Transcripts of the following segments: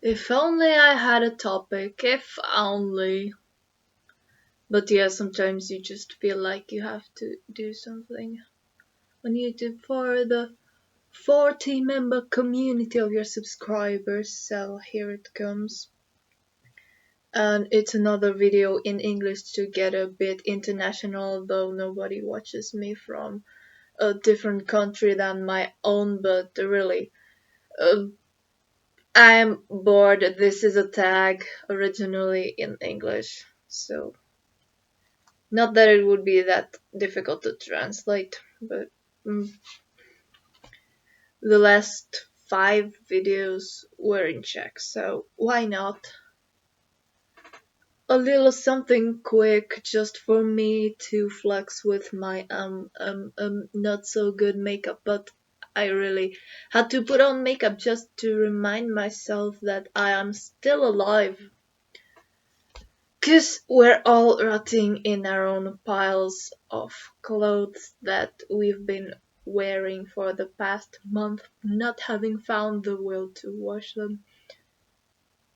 If only I had a topic, if only. But yeah, sometimes you just feel like you have to do something on YouTube for the 40-member community of your subscribers, so here it comes. And it's another video in English to get a bit international, though nobody watches me from a different country than my own, but really, uh, I'm bored. This is a tag originally in English, so not that it would be that difficult to translate, but mm, the last 5 videos were in Czech, so why not? A little something quick just for me to flex with my not so good makeup, but I really had to put on makeup just to remind myself that I am still alive. 'Cause we're all rotting in our own piles of clothes that we've been wearing for the past month, not having found the will to wash them.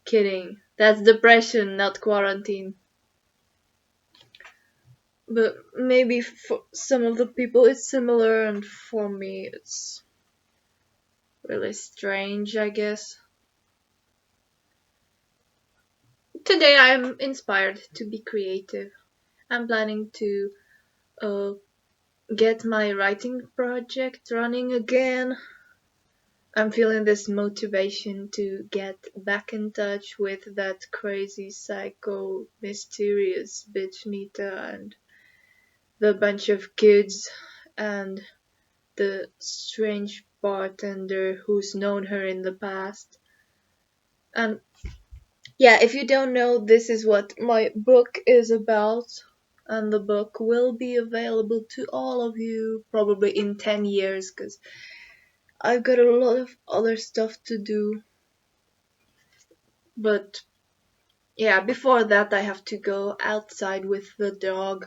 Kidding. That's depression, not quarantine. But maybe for some of the people it's similar, and for me it's really strange, I guess. Today I'm inspired to be creative. I'm planning to uh, get my writing project running again. I'm feeling this motivation to get back in touch with that crazy psycho mysterious bitch Nita and the bunch of kids and the strange bartender who's known her in the past. And yeah, if you don't know, this is what my book is about. And the book will be available to all of you probably in 10 years, because I've got a lot of other stuff to do. But yeah, before that, I have to go outside with the dog,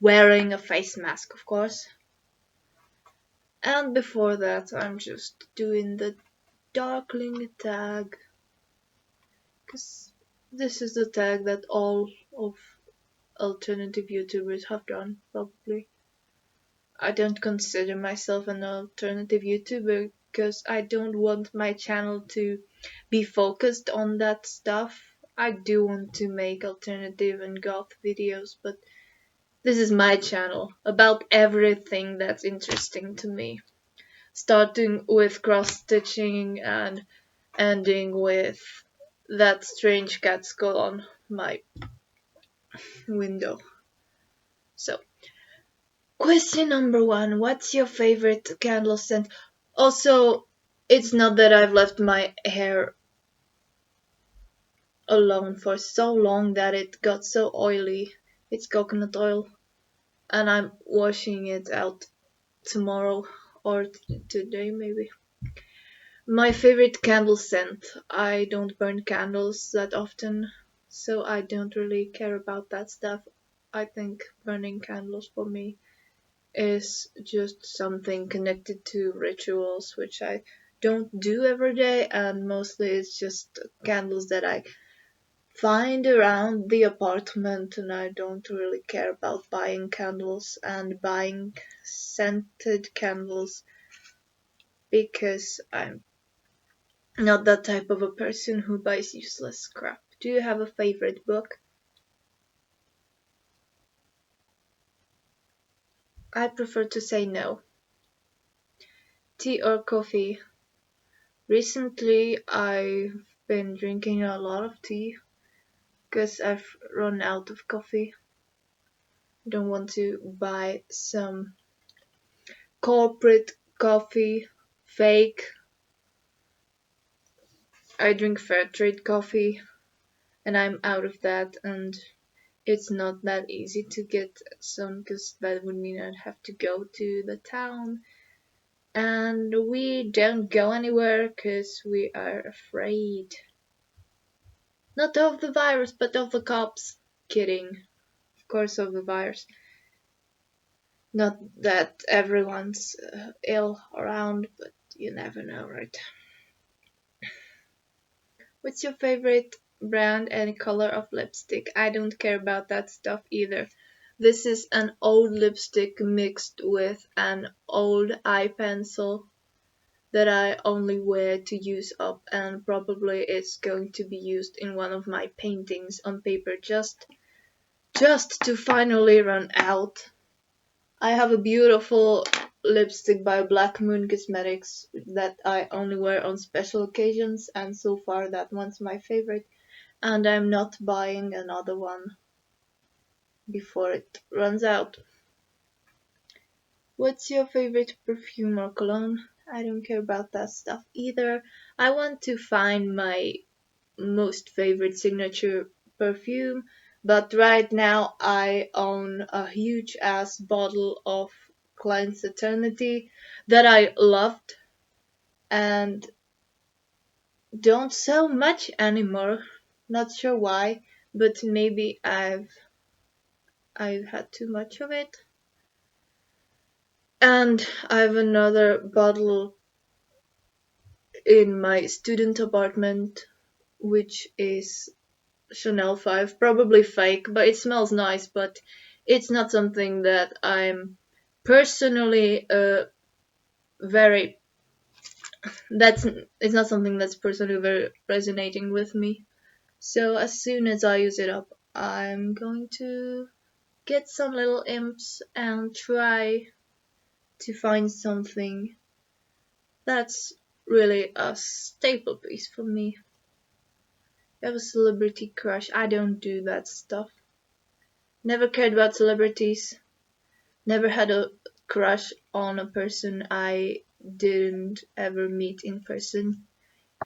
wearing a face mask, of course. And before that, I'm just doing the darkling tag, because this is the tag that all of alternative YouTubers have done, probably. I don't consider myself an alternative YouTuber because I don't want my channel to be focused on that stuff. I do want to make alternative and goth videos, but this is my channel about everything that's interesting to me. Starting with cross stitching and ending with that strange cat skull on my window. So, question number 1, what's your favorite candle scent? Also, it's not that I've left my hair alone for so long that it got so oily. It's coconut oil, and I'm washing it out tomorrow or today maybe. My favorite candle scent. I don't burn candles that often, so I don't really care about that stuff. I think burning candles for me is just something connected to rituals, which I don't do every day, and mostly it's just candles that I find around the apartment, and I don't really care about buying candles and buying scented candles because I'm not that type of a person who buys useless crap. Do you have a favorite book? I prefer to say no. Tea or coffee? Recently, I've been drinking a lot of tea because I've run out of coffee. I don't want to buy some corporate coffee, fake. I drink fair trade coffee, and I'm out of that, and it's not that easy to get some because that would mean I'd have to go to the town, and we don't go anywhere because we are afraid. Not of the virus, but of the cops. Kidding. Of course, of the virus. Not that everyone's ill around, but you never know, right? What's your favorite brand and color of lipstick? I don't care about that stuff either. This is an old lipstick mixed with an old eye pencil that I only wear to use up, and probably it's going to be used in one of my paintings on paper just to finally run out. I have a beautiful lipstick by Black Moon Cosmetics that I only wear on special occasions, and so far that one's my favorite, and I'm not buying another one before it runs out. What's your favorite perfume or cologne? I don't care about that stuff either. I want to find my most favorite signature perfume, but right now I own a huge ass bottle of Klein's Eternity that I loved and don't sell much anymore. Not sure why, but maybe I've had too much of it. And I have another bottle in my student apartment, which is Chanel 5, probably fake, but it smells nice, but it's not something that I'm personally very that's it's not something that's personally very resonating with me. So as soon as I use it up, I'm going to get some little imps and try to find something that's really a staple piece for me. You have a celebrity crush? I don't do that stuff. Never cared about celebrities. Never had a crush on a person I didn't ever meet in person.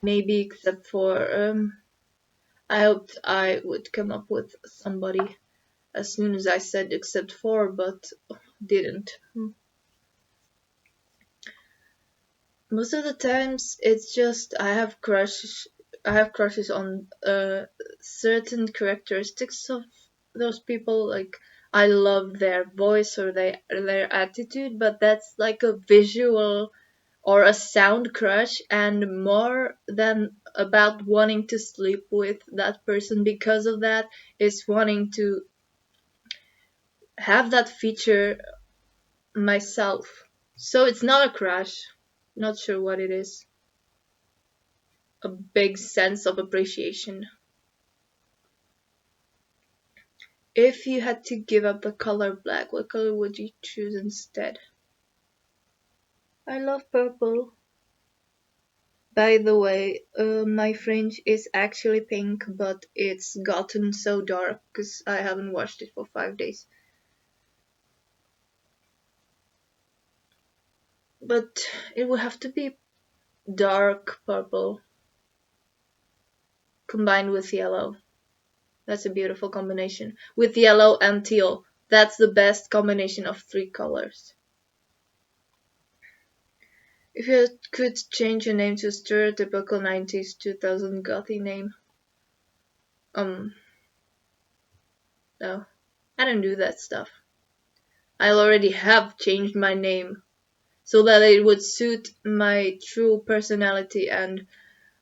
Maybe except for I hoped I would come up with somebody as soon as I said except for, but didn't. Most of the times it's just I have crushes on certain characteristics of those people. Like I love their voice or their attitude, but that's like a visual or a sound crush, and more than about wanting to sleep with that person because of that is wanting to have that feature myself. So it's not a crush. Not sure what it is. A big sense of appreciation. If you had to give up the color black, what color would you choose instead? I love purple. By the way, my fringe is actually pink, but it's gotten so dark because I haven't washed it for 5 days. But it would have to be dark purple combined with yellow. That's a beautiful combination. With yellow and teal. That's the best combination of three colors. If you could change your name to a stereotypical 90s 2000 gothy name. No. I don't do that stuff. I already have changed my name so that it would suit my true personality and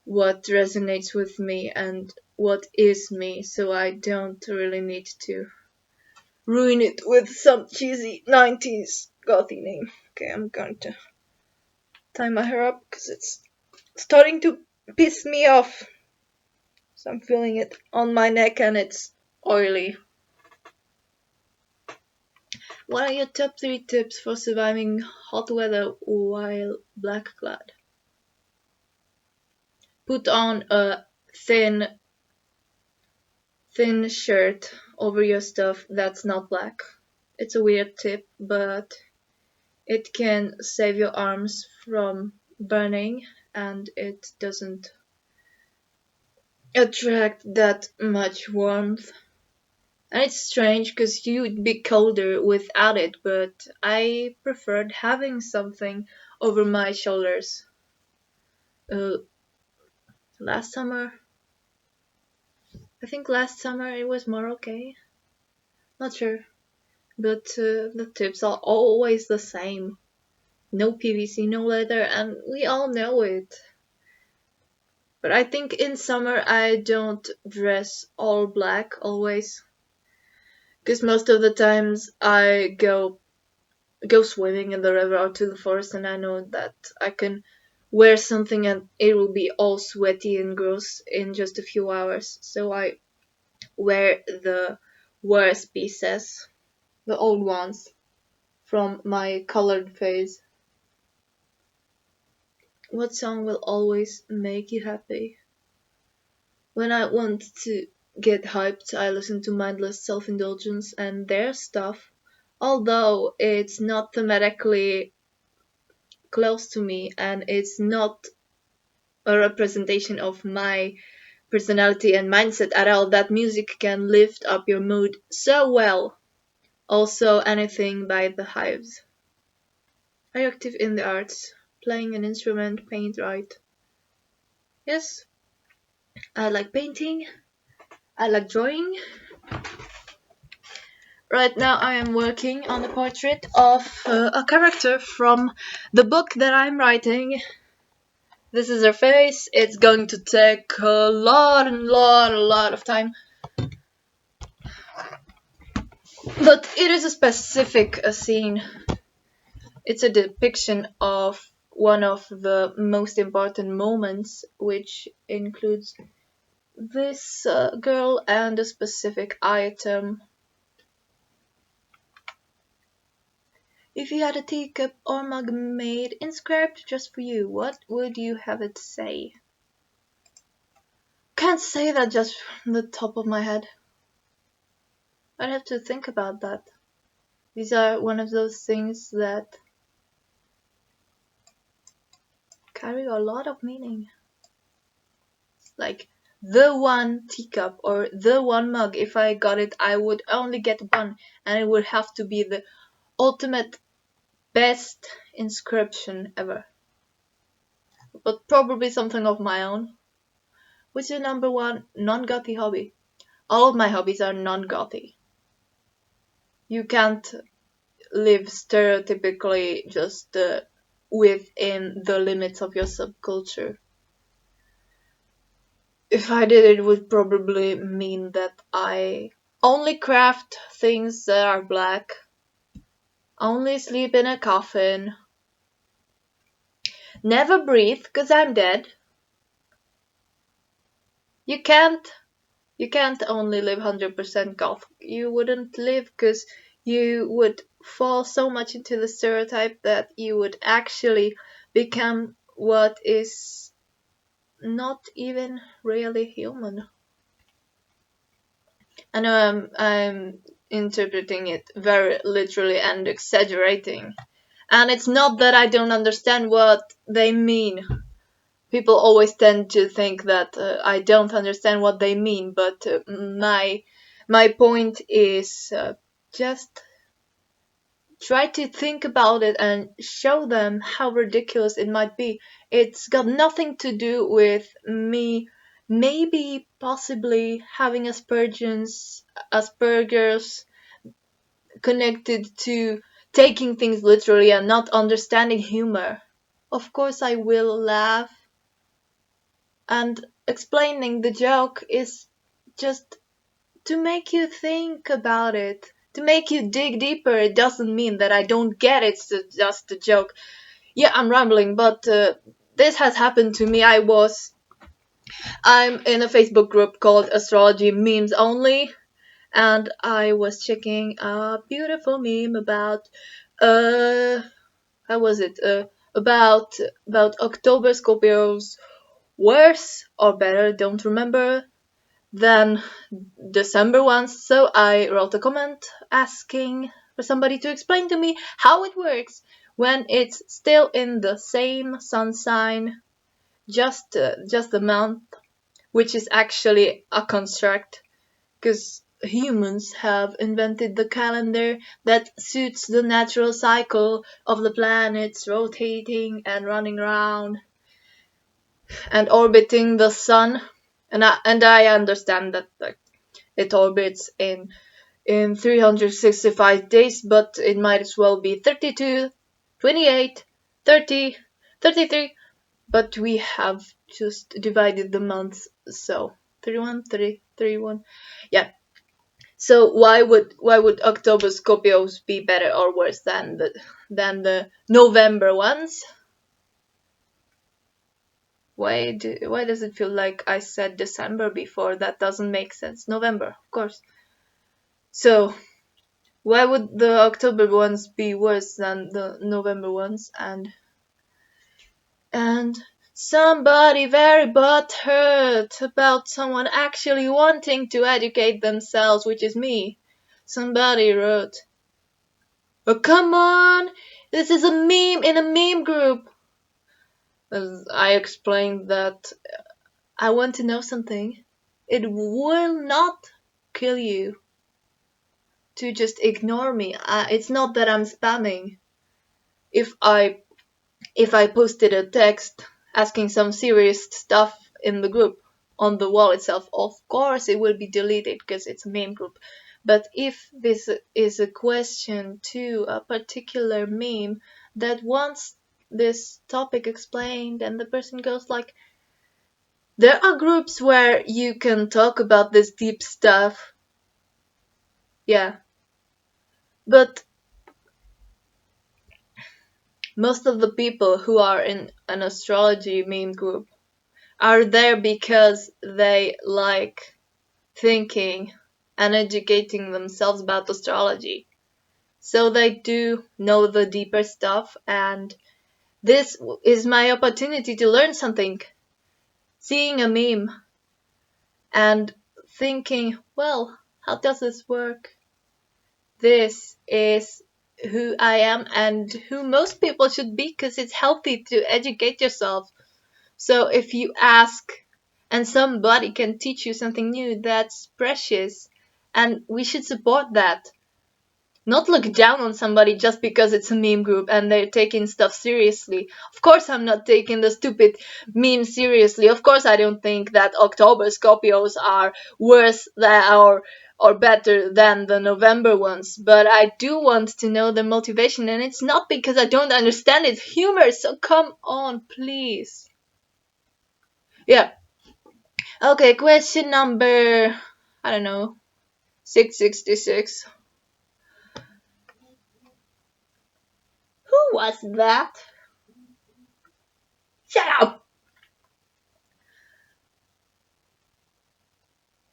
what resonates with me and what is me, so I don't really need to ruin it with some cheesy 90s gothy name. Okay, I'm going to tie my hair up because it's starting to piss me off. So I'm feeling it on my neck and it's oily. What are your top 3 tips for surviving hot weather while black clad? Put on a thin shirt over your stuff that's not black. It's a weird tip, but it can save your arms from burning and it doesn't attract that much warmth. And it's strange because you'd be colder without it, but I preferred having something over my shoulders. Uh, last summer, I think last summer it was more okay. Not sure, but the tips are always the same. No PVC, no leather, and we all know it. But I think in summer I don't dress all black always, because most of the times I go swimming in the river or to the forest, and I know that I can wear something and it will be all sweaty and gross in just a few hours. So I wear the worst pieces, the old ones from my colored phase. What song will always make you happy? When I want to get hyped, I listen to Mindless Self-Indulgence and their stuff, although it's not thematically close to me and it's not a representation of my personality and mindset at all. That music can lift up your mood so well. Also, anything by the Hives. Are you active in the arts? Playing an instrument, paint, write? Yes, I like painting. I like drawing. Right now I am working on a portrait of a character from the book that I'm writing. This is her face. It's going to take a lot of time. But it is a specific scene. It's a depiction of one of the most important moments, which includes this girl and a specific item. If you had a teacup or mug made inscribed just for you, what would you have it say? Can't say that just from the top of my head. I'd have to think about that. These are one of those things that carry a lot of meaning. Like the one teacup or the one mug. If I got it, I would only get one, and it would have to be the ultimate best inscription ever. But probably something of my own. What's your number one non-gothy hobby? All of my hobbies are non-gothy. You can't live stereotypically just within the limits of your subculture. If I did, it would probably mean that I only craft things that are black, only sleep in a coffin, never breathe because I'm dead. You can't only live 100% goth. You wouldn't live, because you would fall so much into the stereotype that you would actually become what is not even really human. I know I'm interpreting it very literally and exaggerating. And it's not that I don't understand what they mean. People always tend to think that I don't understand what they mean, but my point is just try to think about it and show them how ridiculous it might be. It's got nothing to do with me maybe possibly having Asperger's connected to taking things literally and not understanding humor. Of course I will laugh, and explaining the joke is just to make you think about it, to make you dig deeper. It doesn't mean that I don't get it, it's just a joke. Yeah, I'm rambling, but this has happened to me. I'm in a Facebook group called Astrology Memes Only, and I was checking a beautiful meme about how was it? About October Scorpios, worse or better, don't remember, than December ones. So I wrote a comment asking for somebody to explain to me how it works when it's still in the same sun sign, just the month, which is actually a construct, because humans have invented the calendar that suits the natural cycle of the planets rotating and running around and orbiting the sun. And I understand that, like, it orbits in 365 days, but it might as well be 32, 28, 30, 33. but we have just divided the months, so 31, 30, 31. Yeah. So why would October Scorpios be better or worse than the November ones? Why does it feel like I said December before? That doesn't make sense. November, of course. So why would the October ones be worse than the November ones? And somebody very butthurt about someone actually wanting to educate themselves, which is me. Somebody wrote, "Oh come on, this is a meme in a meme group." As I explained that I want to know something. It will not kill you to just ignore me. It's not that I'm spamming. If I posted a text asking some serious stuff in the group on the wall itself, of course it will be deleted because it's a meme group. But if this is a question to a particular meme that wants this topic explained, and the person goes like, there are groups where you can talk about this deep stuff. Yeah. But most of the people who are in an astrology meme group are there because they like thinking and educating themselves about astrology. So they do know the deeper stuff, and this is my opportunity to learn something. Seeing a meme and thinking, well, how does this work? This is who I am and who most people should be, because it's healthy to educate yourself. So if you ask and somebody can teach you something new, that's precious, and we should support that. Not look down on somebody just because it's a meme group and they're taking stuff seriously. Of course I'm not taking the stupid meme seriously. Of course I don't think that October Scorpios are worse than or better than the November ones, but I do want to know the motivation, and it's not because I don't understand its humor, so come on, please. Yeah. Okay, question number, I don't know, 666. Who was that? Shut up!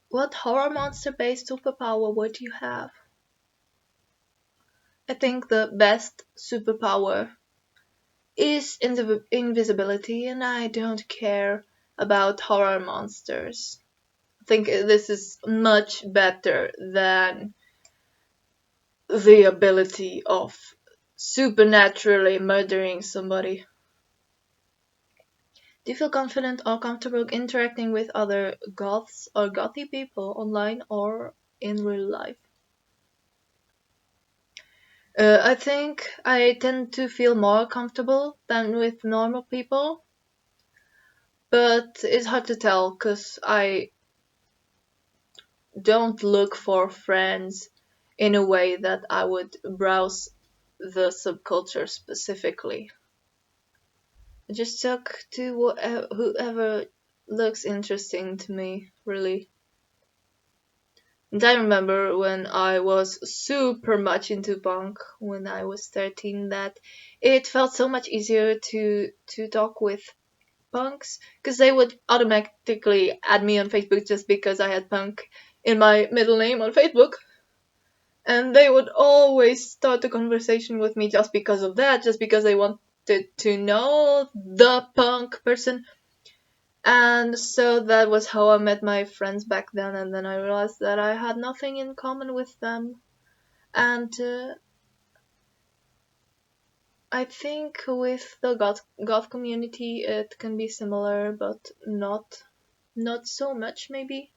What horror monster based superpower would you have? I think the best superpower is invisibility, and I don't care about horror monsters. I think this is much better than the ability of supernaturally murdering somebody. Do you feel confident or comfortable interacting with other goths or gothy people online or in real life? I think I tend to feel more comfortable than with normal people, but it's hard to tell because I don't look for friends in a way that I would browse the subculture specifically. I just talk to whoever looks interesting to me, really. And I remember when I was super much into punk when I was 13, that it felt so much easier to talk with punks, because they would automatically add me on Facebook just because I had punk in my middle name on Facebook. And they would always start a conversation with me just because of that, just because they wanted to know the punk person. And so that was how I met my friends back then, and then I realized that I had nothing in common with them. And I think with the goth community it can be similar, but not so much maybe.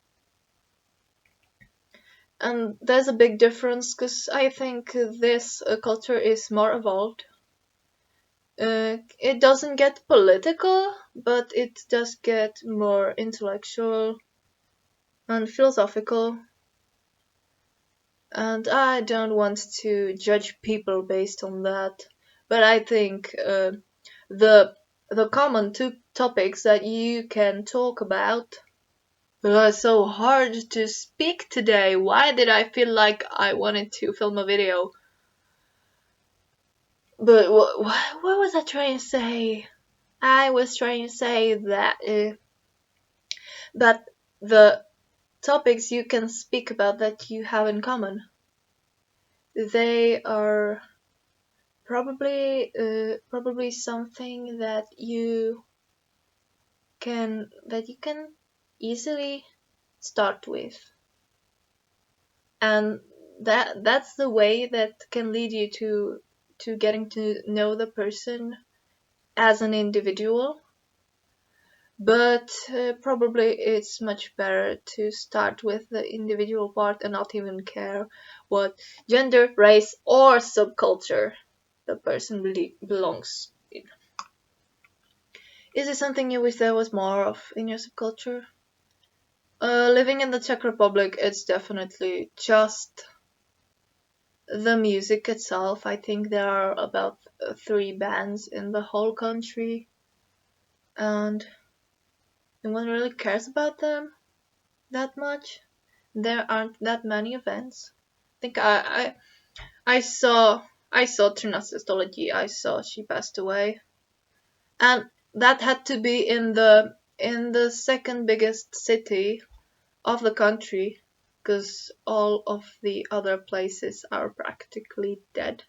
And there's a big difference because I think this culture is more evolved. It doesn't get political, but it does get more intellectual and philosophical. And I don't want to judge people based on that, but I think the common topics that you can talk about. So hard to speak today. Why did I feel like I wanted to film a video? But what was I trying to say? I was trying to say that that the topics you can speak about that you have in common, they are probably something that you can easily start with, and that's the way that can lead you to getting to know the person as an individual. But probably it's much better to start with the individual part and not even care what gender, race, or subculture the person belongs in. Is it something you wish there was more of in your subculture? Living in the Czech Republic, it's definitely just the music itself. I think there are about 3 bands in the whole country, and no one really cares about them that much. There aren't that many events. I think I saw Trina Systology. I saw she passed away, and that had to be in the second biggest city of the country, because all of the other places are practically dead,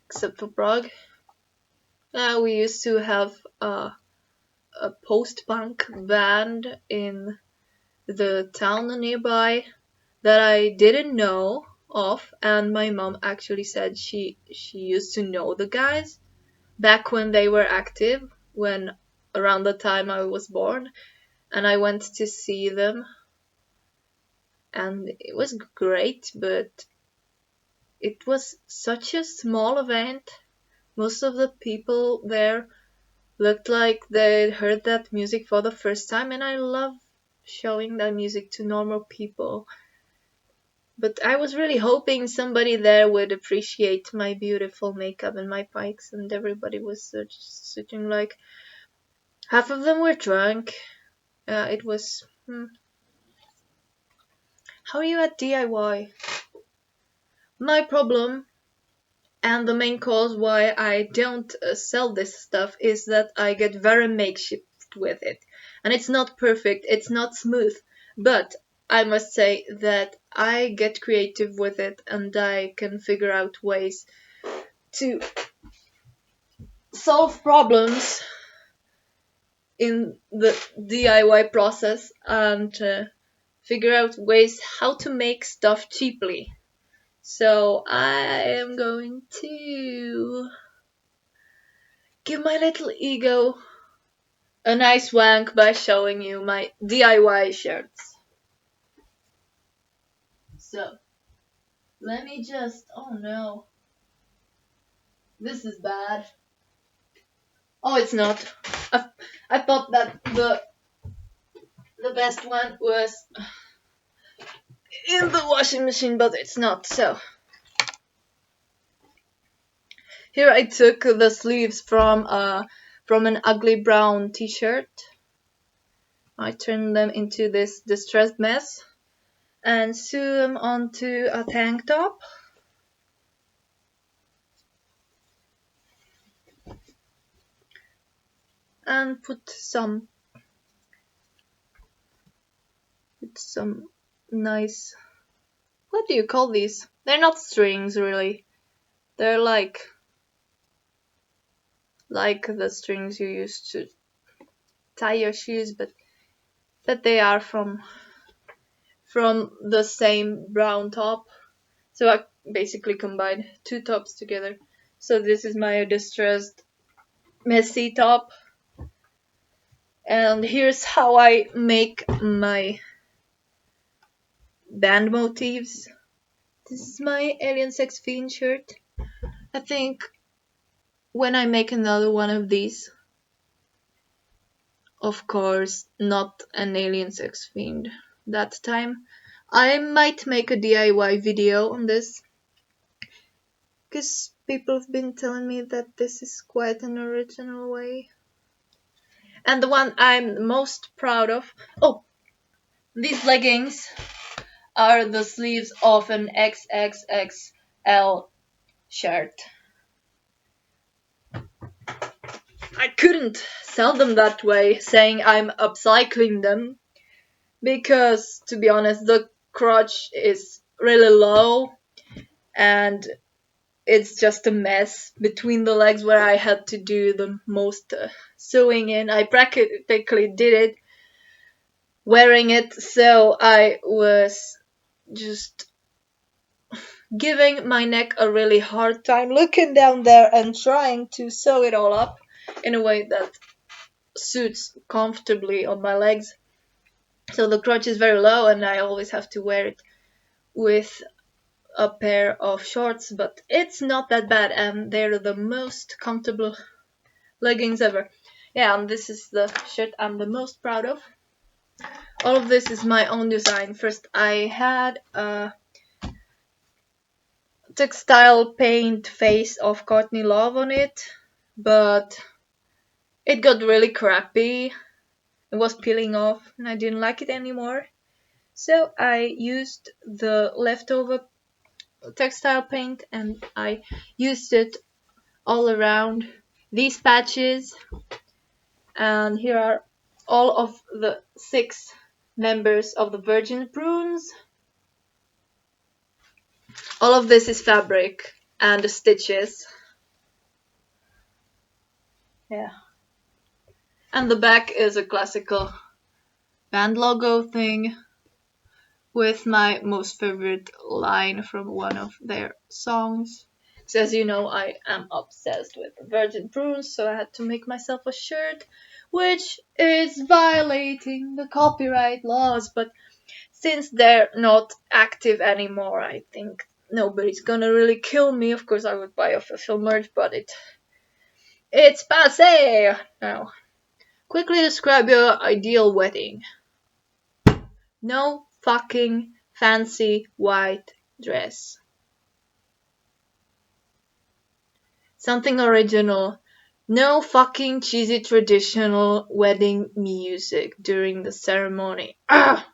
except for Prague. We used to have a post-punk band in the town nearby that I didn't know of, and my mom actually said she used to know the guys back when they were active, when around the time I was born, and I went to see them, and it was great, but it was such a small event. Most of the people there looked like they'd heard that music for the first time, and I love showing that music to normal people. But I was really hoping somebody there would appreciate my beautiful makeup and my pikes, and everybody was sitting like, half of them were drunk. It was How are you at DIY? My problem, and the main cause why I don't sell this stuff, is that I get very makeshift with it. And it's not perfect, it's not smooth, but I must say that I get creative with it, and I can figure out ways to solve problems in the DIY process, and figure out ways how to make stuff cheaply. So I am going to give my little ego a nice wank by showing you my DIY shirts. So let me just, oh no, this is bad. Oh, it's not. I thought that the best one was in the washing machine, but it's not. So here I took the sleeves from an ugly brown t-shirt. I turned them into this distressed mess and sew them onto a tank top. And put some nice, what do you call these? They're not strings really. They're like the strings you use to tie your shoes, but they are from the same brown top. So I basically combined 2 tops together. So this is my distressed messy top. And here's how I make my band motifs. This is my Alien Sex Fiend shirt. I think when I make another one of these, of course not an Alien Sex Fiend that time, I might make a DIY video on this, because People have been telling me that this is quite an original way. And the one I'm most proud of. Oh, these leggings are the sleeves of an XXXL shirt. I couldn't sell them that way, saying I'm upcycling them, because to be honest, the crotch is really low and it's just a mess between the legs where I had to do the most sewing in. I practically did it wearing it, so I was just giving my neck a really hard time looking down there and trying to sew it all up in a way that suits comfortably on my legs. So the crotch is very low and I always have to wear it with a pair of shorts, but it's not that bad and they're the most comfortable leggings ever. Yeah, and this is the shirt I'm the most proud of. All of this is my own design. First I had a textile paint face of Courtney Love on it, but it got really crappy. It was peeling off and I didn't like it anymore. So I used the leftover textile paint and I used it all around these patches. And here are all of the 6 members of the Virgin Prunes. All of this is fabric and the stitches. Yeah. And the back is a classical band logo thing with my most favorite line from one of their songs. So as you know, I am obsessed with Virgin Prunes, so I had to make myself a shirt, which is violating the copyright laws, but since they're not active anymore, I think nobody's gonna really kill me. Of course, I would buy official merch, but it's passé now. Quickly describe your ideal wedding. No fucking fancy white dress. Something original. No fucking cheesy traditional wedding music during the ceremony. Ah!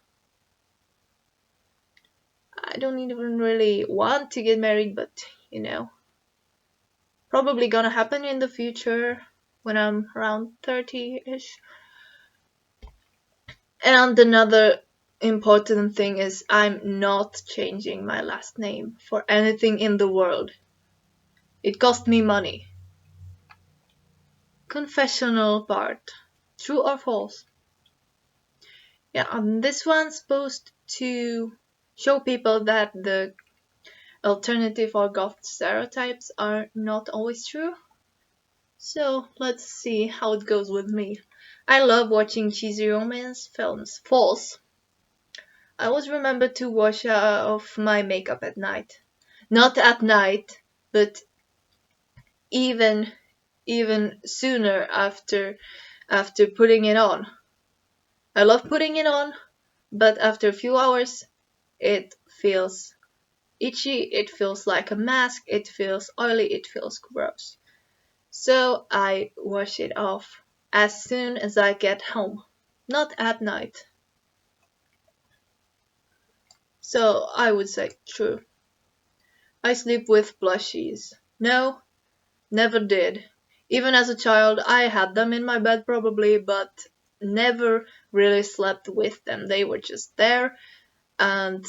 I don't even really want to get married, but you know, probably gonna happen in the future when I'm around 30-ish. And another important thing is I'm not changing my last name for anything in the world. It cost me money. Confessional part. True or false? Yeah, this one's supposed to show people that the alternative or goth stereotypes are not always true. So let's see how it goes with me. I love watching cheesy romance films. False. I always remember to wash off my makeup at night. Not at night, but even sooner after putting it on. I love putting it on, but after a few hours it feels itchy, it feels like a mask, it feels oily, it feels gross. So I wash it off as soon as I get home, not at night. So I would say true. I sleep with plushies. No, never did. Even as a child, I had them in my bed probably, but never really slept with them. They were just there, and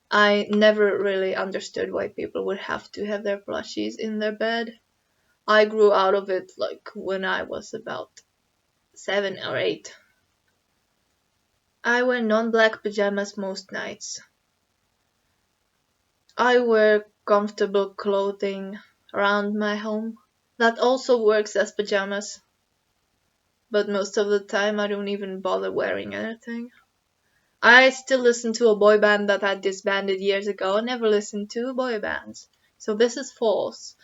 I never really understood why people would have to have their plushies in their bed. I grew out of it like when I was about 7 or 8. I wear non-black pajamas most nights. I wear comfortable clothing around my home. That also works as pajamas, but most of the time I don't even bother wearing anything. I still listen to a boy band that had disbanded years ago. I never listened to boy bands. So this is false.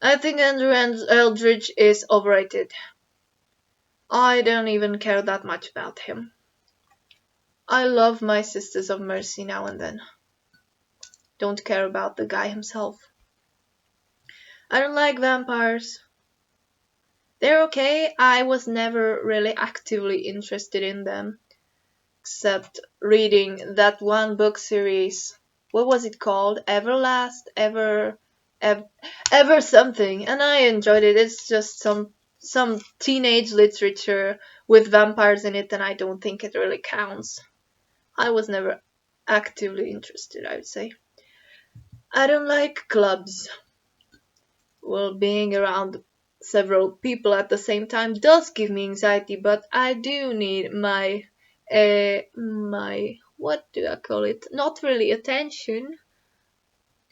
I think Andrew Eldridge is overrated. I don't even care that much about him. I love my Sisters of Mercy now and then. Don't care about the guy himself. I don't like vampires. They're okay. I was never really actively interested in them, except reading that one book series. What was it called? Everlast? Ever something. And I enjoyed it. It's just some teenage literature with vampires in it, and I don't think it really counts. I was never actively interested, I would say. I don't like clubs. Well, being around several people at the same time does give me anxiety, but I do need my what do I call it? Not really attention,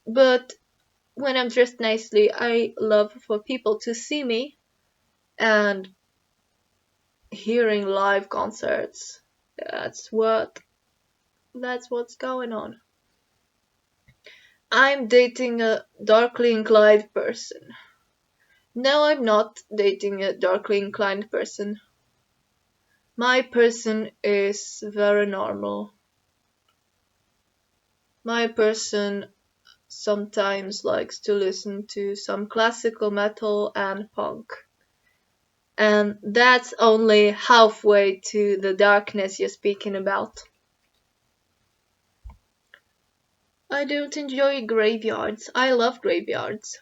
but when I'm dressed nicely, I love for people to see me and hearing live concerts. That's what that's what's going on. I'm dating a darkly inclined person. No, I'm not dating a darkly inclined person. My person is very normal. My person sometimes likes to listen to some classical metal and punk. And that's only halfway to the darkness you're speaking about. I don't enjoy graveyards. I love graveyards.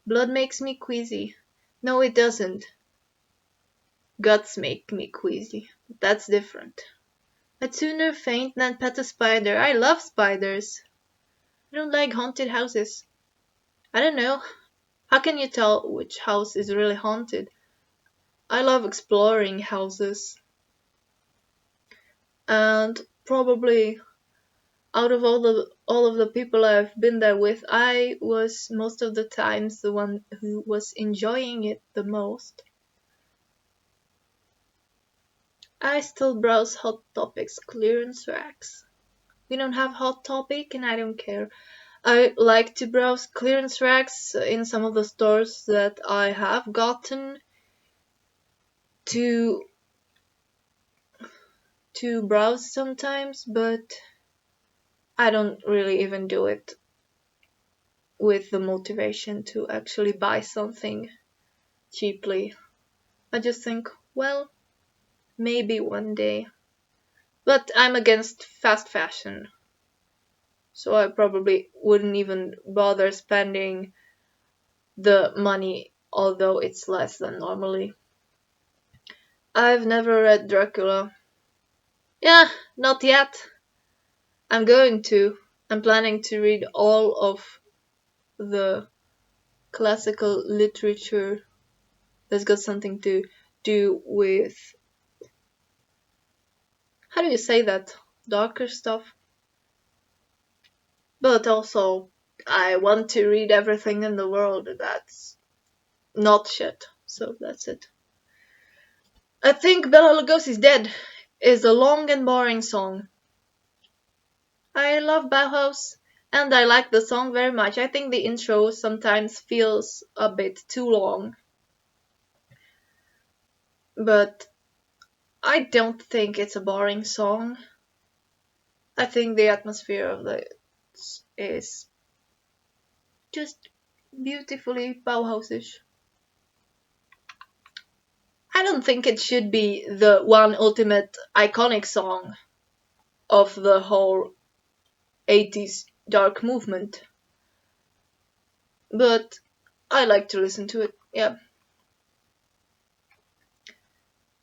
Blood makes me queasy. No, it doesn't. Guts make me queasy. That's different. I'd sooner faint than pet a spider. I love spiders. I don't like haunted houses. I don't know. How can you tell which house is really haunted? I love exploring houses. And probably out of all of the people I've been there with, I was most of the times the one who was enjoying it the most. I still browse Hot Topics clearance racks. We don't have Hot Topic and I don't care. I like to browse clearance racks in some of the stores that I have gotten to browse sometimes, but I don't really even do it with the motivation to actually buy something cheaply. I just think, well, maybe one day. But I'm against fast fashion, so I probably wouldn't even bother spending the money, although it's less than normally. I've never read Dracula. Yeah, not yet. I'm going to. I'm planning to read all of the classical literature that's got something to do with, how do you say that? Darker stuff. But also, I want to read everything in the world that's not shit. So that's it. I think Bela Lugosi's Dead is a long and boring song. I love Bauhaus and I like the song very much. I think the intro sometimes feels a bit too long. But I don't think it's a boring song. I think the atmosphere of it is just beautifully Bauhausish. I don't think it should be the one ultimate iconic song of the whole 80s dark movement. But I like to listen to it, yeah.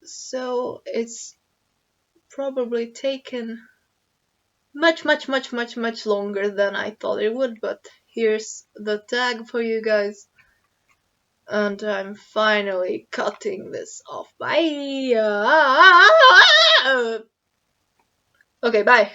So it's probably taken much longer than I thought it would, but here's the tag for you guys. And I'm finally cutting this off. Bye! Okay, bye.